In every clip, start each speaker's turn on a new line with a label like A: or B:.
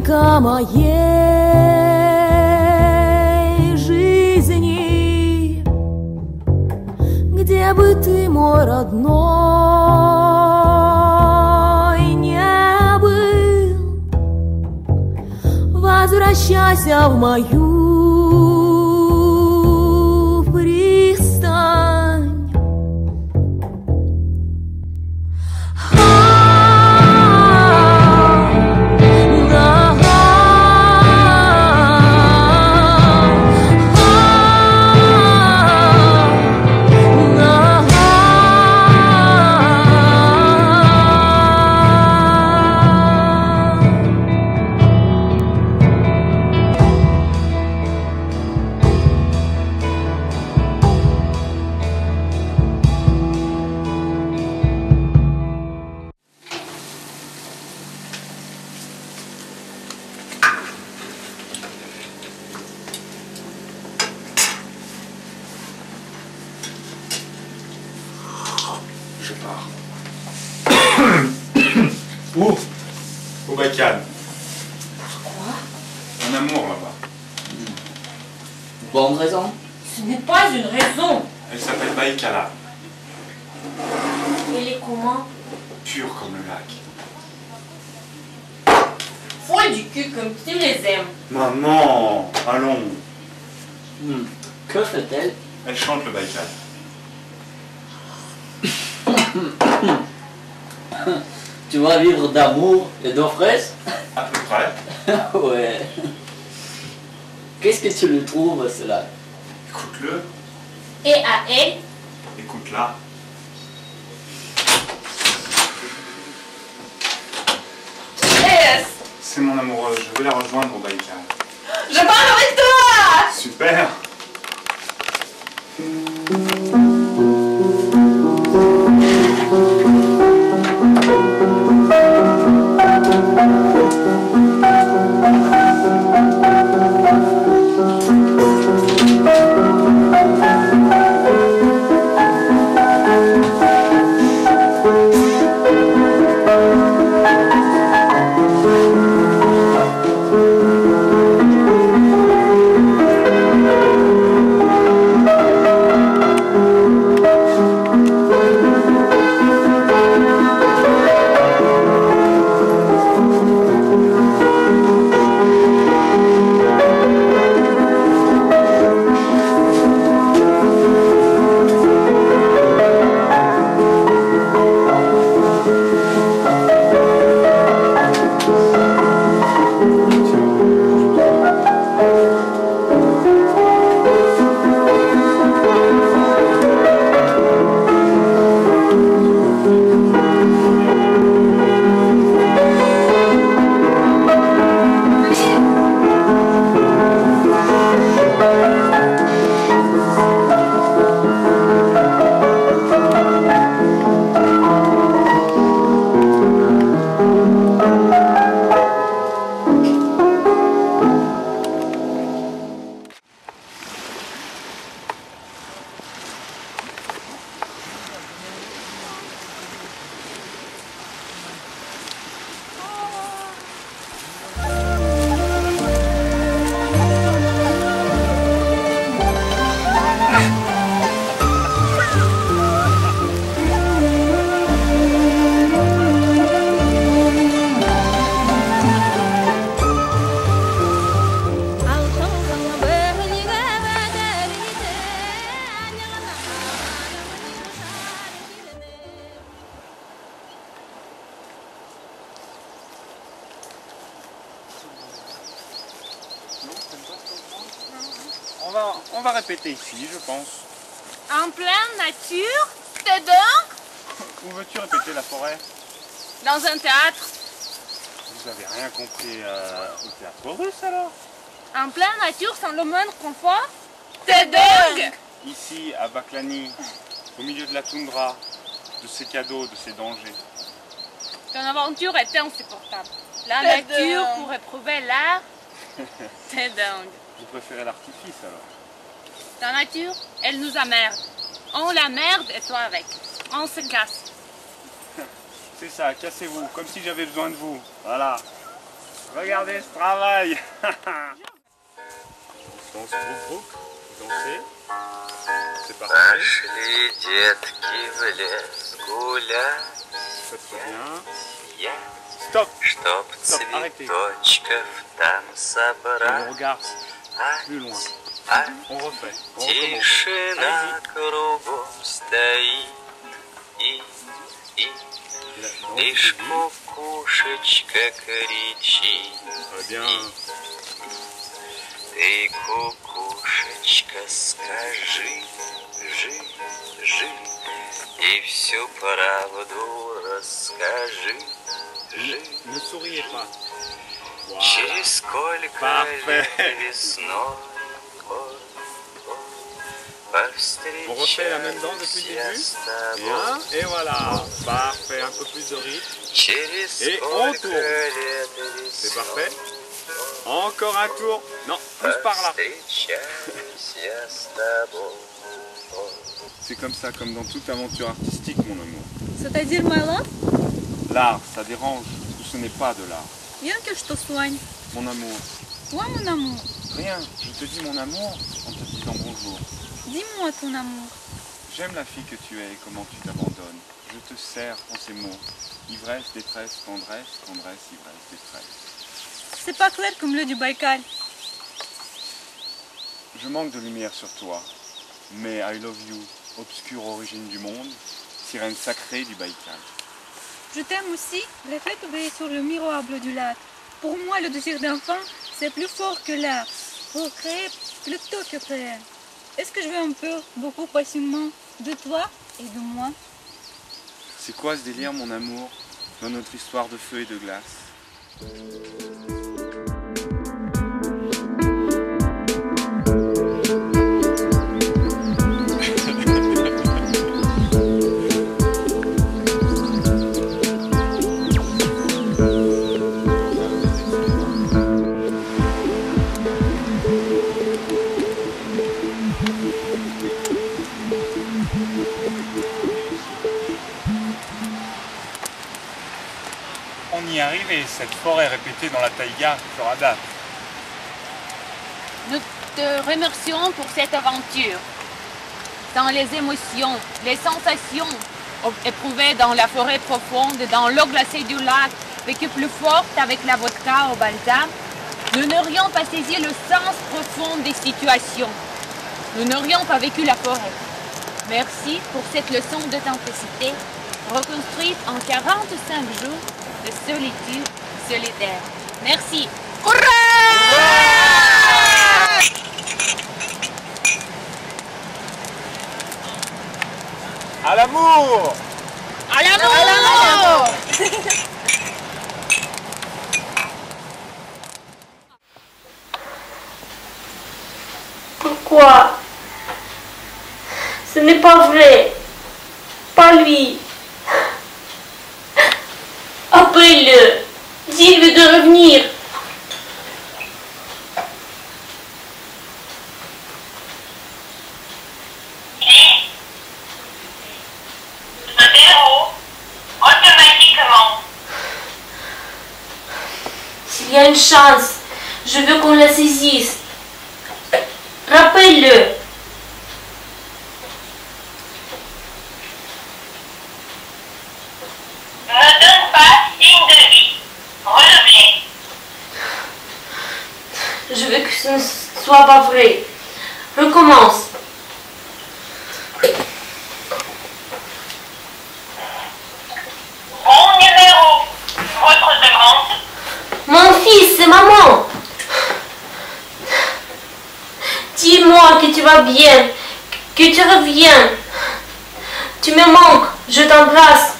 A: Половинка моей жизни, где бы ты, мой родной, не был, возвращайся в мою пристань.
B: Je pars. Où? Au Baïkal.
C: Quoi?
B: Un amour là-bas.
D: Bonne raison.
C: Ce n'est pas une raison.
B: Elle s'appelle Baïkala.
C: Elle est comment?
B: Pure comme le lac.
C: Folle du cul comme tu les aimes.
B: Maman, allons.
D: Que fait-elle?
B: Elle chante le Baïkal.
D: Tu vas vivre d'amour et d'eau fraîche?
B: À peu près.
D: Ouais. Qu'est-ce que tu lui trouves, cela?
B: Écoute-le.
C: Et à elle?
B: Écoute-la.
C: Yes!
B: C'est mon amoureuse. Je vais la rejoindre au Baïkal.
C: Je parle avec toi!
B: Super. On va répéter ici, je pense.
C: En pleine nature? T'es dingue?
B: Où veux-tu répéter la forêt?
C: Dans un théâtre?
B: Vous avez rien compris au théâtre russe alors?
C: En pleine nature sans le moindre confort? T'es dingue?
B: Ici, à Baklani, au milieu de la toundra, de ses cadeaux, de ses dangers.
C: Ton aventure était insupportable. La nature pour éprouver l'art? T'es dingue.
B: Vous préférez l'artifice alors?
C: Ta nature, elle nous emmerde. On la merde et toi avec. On se casse.
B: C'est ça, cassez-vous, comme si j'avais besoin de vous. Voilà. Regardez ce travail. On danse groupe, vous dansez. C'est parti.
E: Пошли детки в лес гулять,
B: Ça très bien.
E: я,
B: Stop.
E: чтоб
B: arrêtez.
E: цветочков там
B: On
E: собрать.
B: regarde
E: А,
B: plus loin.
E: а,
B: On refait. On recommence.
E: тишина кругом стоит, и
B: Et là, dans le
E: лишь
B: début.
E: кукушечка кричит.
B: Très bien.
E: Ты, кукушечка, скажи, жи, и всю правду расскажи, жи.
B: Ne souriez pas. Voilà.
E: Через сколько
B: Parfait.
E: лет весной
B: On refait la même danse depuis le début. Bien. Et voilà. Parfait. Un peu plus de rythme. Et on tourne. C'est parfait. Encore un tour. Non, plus par là. C'est comme ça, comme dans toute aventure artistique, mon amour.
C: C'est-à-dire, my love?
B: L'art, ça dérange, parce que ce n'est pas de l'art.
C: Bien que je te soigne.
B: Mon amour.
C: Toi, mon amour.
B: Rien. Je te dis mon amour en te disant bonjour.
C: Dis-moi ton amour.
B: J'aime la fille que tu es et comment tu t'abandonnes. Je te serre en ces mots. Ivresse, détresse, tendresse, tendresse, ivresse, détresse.
C: C'est pas clair comme l'eau du Baïkal.
B: Je manque de lumière sur toi, mais I love you, obscure origine du monde, sirène sacrée du Baïkal.
C: Je t'aime aussi, reflet brille sur le miroir bleu du lac. Pour moi, le désir d'enfant, c'est plus fort que l'art. Pour créer plutôt que créer. Est-ce que je veux un peu, beaucoup passionnément, de toi et de moi?
B: C'est quoi ce délire, mon amour, dans notre histoire de feu et de glace? On y est arrivé, cette forêt répétée dans la taïga fera date.
C: Nous te remercions pour cette aventure. Dans les émotions, les sensations éprouvées dans la forêt profonde, dans l'eau glacée du lac, vécues plus forte avec la vodka au balsam, nous n'aurions pas saisi le sens profond des situations. Nous n'aurions pas vécu la forêt. Merci pour cette leçon d'authenticité, reconstruite en 45 jours de solitude solidaire. Merci.
B: À l'amour!
C: À l'amour!
A: Pourquoi? Ce n'est pas vrai. Pas lui. Appelle-le. Dis-lui de revenir.
F: Automatiquement.
A: S'il y a une chance, je veux qu'on la saisisse. Rappelle-le.
F: Ne donne pas signe de vie. Relevez.
A: Je veux que ce ne soit pas vrai. Recommence.
F: Bon numéro. Votre demande.
A: Mon fils, c'est maman. Dis-moi que tu vas bien, que tu reviens. Tu me manques, je t'embrasse.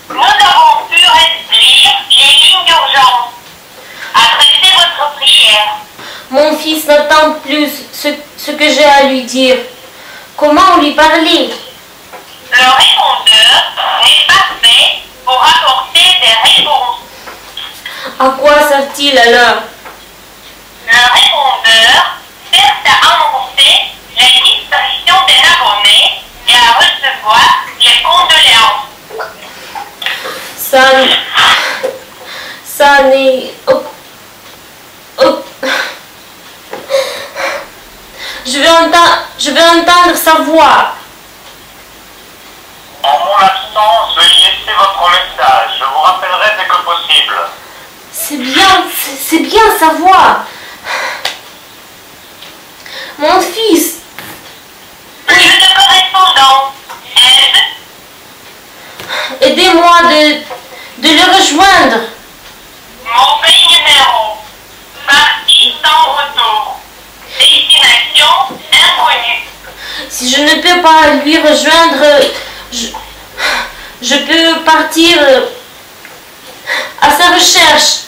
F: Nous avons pu remplir les lignes d'urgence. Adressez votre prière.
A: Mon fils n'entend plus ce que j'ai à lui dire. Comment lui parler?
F: Le répondeur n'est pas fait pour apporter des réponses.
A: À quoi sert-il alors?
F: Le répondeur sert à annoncer la disparition des abonnés et à recevoir les condoléances.
A: Ça Baklani. Je veux entendre sa voix.
F: En mon absence, veuillez laisser votre message. Je vous rappellerai dès que possible.
A: C'est bien sa voix. Mon fils.
F: Je te correspondant.
A: Aidez-moi de le rejoindre.
F: Mon pays numéro. Parti sans retour. Destination inconnue.
A: Si je ne peux pas lui rejoindre, je peux partir à sa recherche.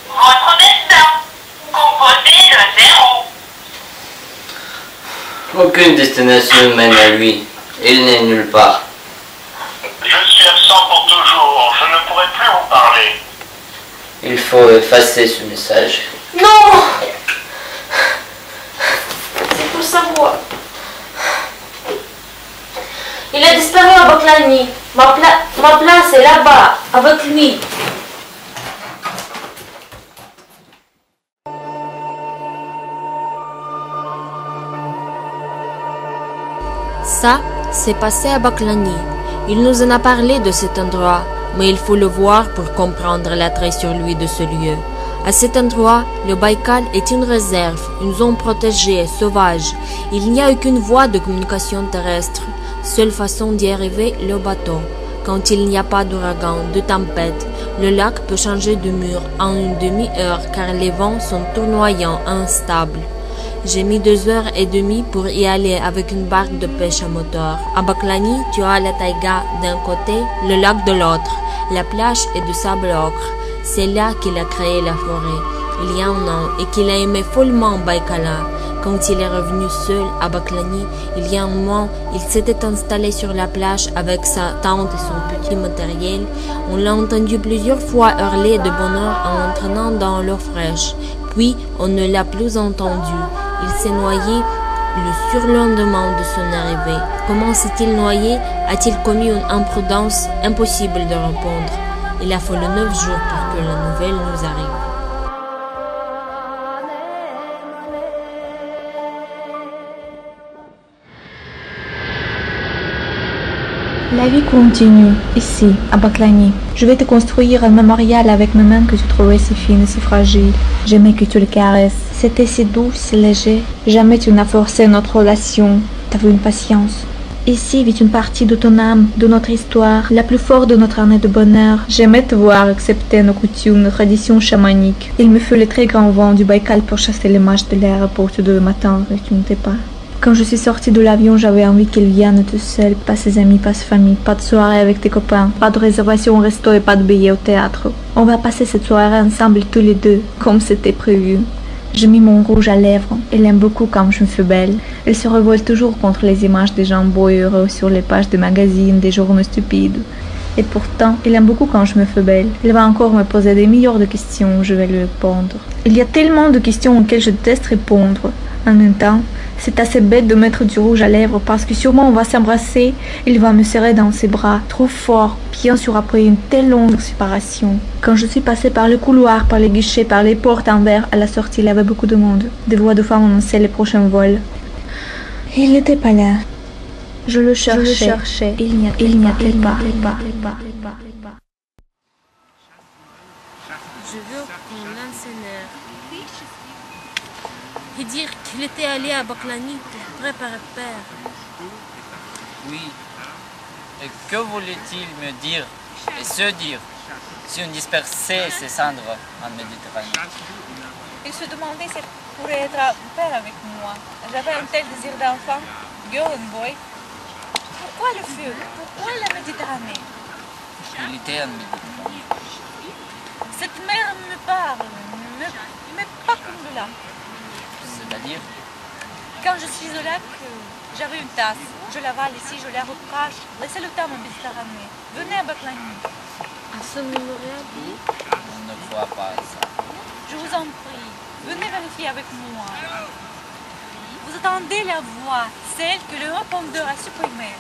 F: Votre destin. Composez le 0.
D: Aucune destination mène à lui. Il n'est nulle part.
F: Je suis absent pour toujours. Je ne pourrai plus vous parler.
D: Il faut effacer ce message.
A: Non! C'est pour sa voix. Il a disparu à Baklani. Ma place est là-bas, avec lui.
G: Ça, c'est passé à Baklani. Il nous en a parlé de cet endroit, mais il faut le voir pour comprendre l'attrait sur lui de ce lieu. À cet endroit, le Baïkal est une réserve, une zone protégée, sauvage. Il n'y a aucune voie de communication terrestre. Seule façon d'y arriver, le bateau. Quand il n'y a pas d'ouragan, de tempête, le lac peut changer de mur en une demi-heure car les vents sont tournoyants, instables. J'ai mis 2h30 pour y aller avec une barque de pêche à moteur. À Baklani, tu as la taïga d'un côté, le lac de l'autre. La plage est de sable ocre. C'est là qu'il a créé la forêt, il y a un an, et qu'il a aimé follement Baïkala. Quand il est revenu seul à Baklani, il y a un mois, il s'était installé sur la plage avec sa tente et son petit matériel. On l'a entendu plusieurs fois hurler de bonheur en entraînant dans l'eau fraîche. Puis, on ne l'a plus entendu. Il s'est noyé le surlendemain de son arrivée. Comment s'est-il noyé? A-t-il commis une imprudence? Impossible de répondre. Il a fallu 9 jours pour que la nouvelle nous arrive.
H: La vie continue, ici, à Baklani. Je vais te construire un mémorial avec mes mains que tu trouvais si fines et si fragiles. J'aimais que tu le caresses. C'était si doux, si léger. Jamais tu n'as forcé notre relation. T'avais une patience. Ici vit une partie de ton âme, de notre histoire, la plus forte de notre année de bonheur. J'aimais te voir accepter nos coutumes, nos traditions chamaniques. Il me fut le très grand vent du Baïkal pour chasser les mages de l'air pour tu devais m'attendre et tu n'étais pas. Quand je suis sortie de l'avion, j'avais envie qu'il vienne tout seul, pas ses amis, pas sa famille, pas de soirée avec tes copains, pas de réservation au resto et pas de billets au théâtre. On va passer cette soirée ensemble tous les deux, comme c'était prévu. J'ai mis mon rouge à lèvres. Elle aime beaucoup quand je me fais belle. Elle se révolte toujours contre les images des gens beaux et heureux sur les pages des magazines, des journaux stupides. Et pourtant, elle aime beaucoup quand je me fais belle. Elle va encore me poser des milliards de questions, je vais lui répondre. Il y a tellement de questions auxquelles je déteste répondre. En même temps, c'est assez bête de mettre du rouge à lèvres parce que sûrement on va s'embrasser. Il va me serrer dans ses bras, trop fort, bien sûr après une telle longue séparation. Quand je suis passée par le couloir, par les guichets, par les portes en verre, à la sortie il y avait beaucoup de monde. Des voix de femmes annonçaient les prochains vols. Il n'était pas là. Je le cherchais. Il n'y était pas.
G: Je veux qu'on l'incinère. Et dire qu'il était allé à Baklani pour préparer père.
I: Oui. Et que voulait-il me dire et se dire si on dispersait ces cendres en Méditerranée?
C: Il se demandait si il pourrait être un père avec moi. J'avais un tel désir d'enfant, girl and boy. Pourquoi le feu? Pourquoi la Méditerranée?
I: Il était en Méditerranée.
C: Cette mer me parle, mais pas comme de là.
I: C'est-à-dire?
C: Quand je suis au lac, j'avais une tasse. Je l'avale ici, je la recrache. Laissez le temps en Méditerranée. Venez à Baklani.
G: À ce mémorial?
I: On ne voit pas ça.
C: Je vous en prie, venez vérifier avec moi. Vous entendez la voix, celle que le répondeur a supprimée.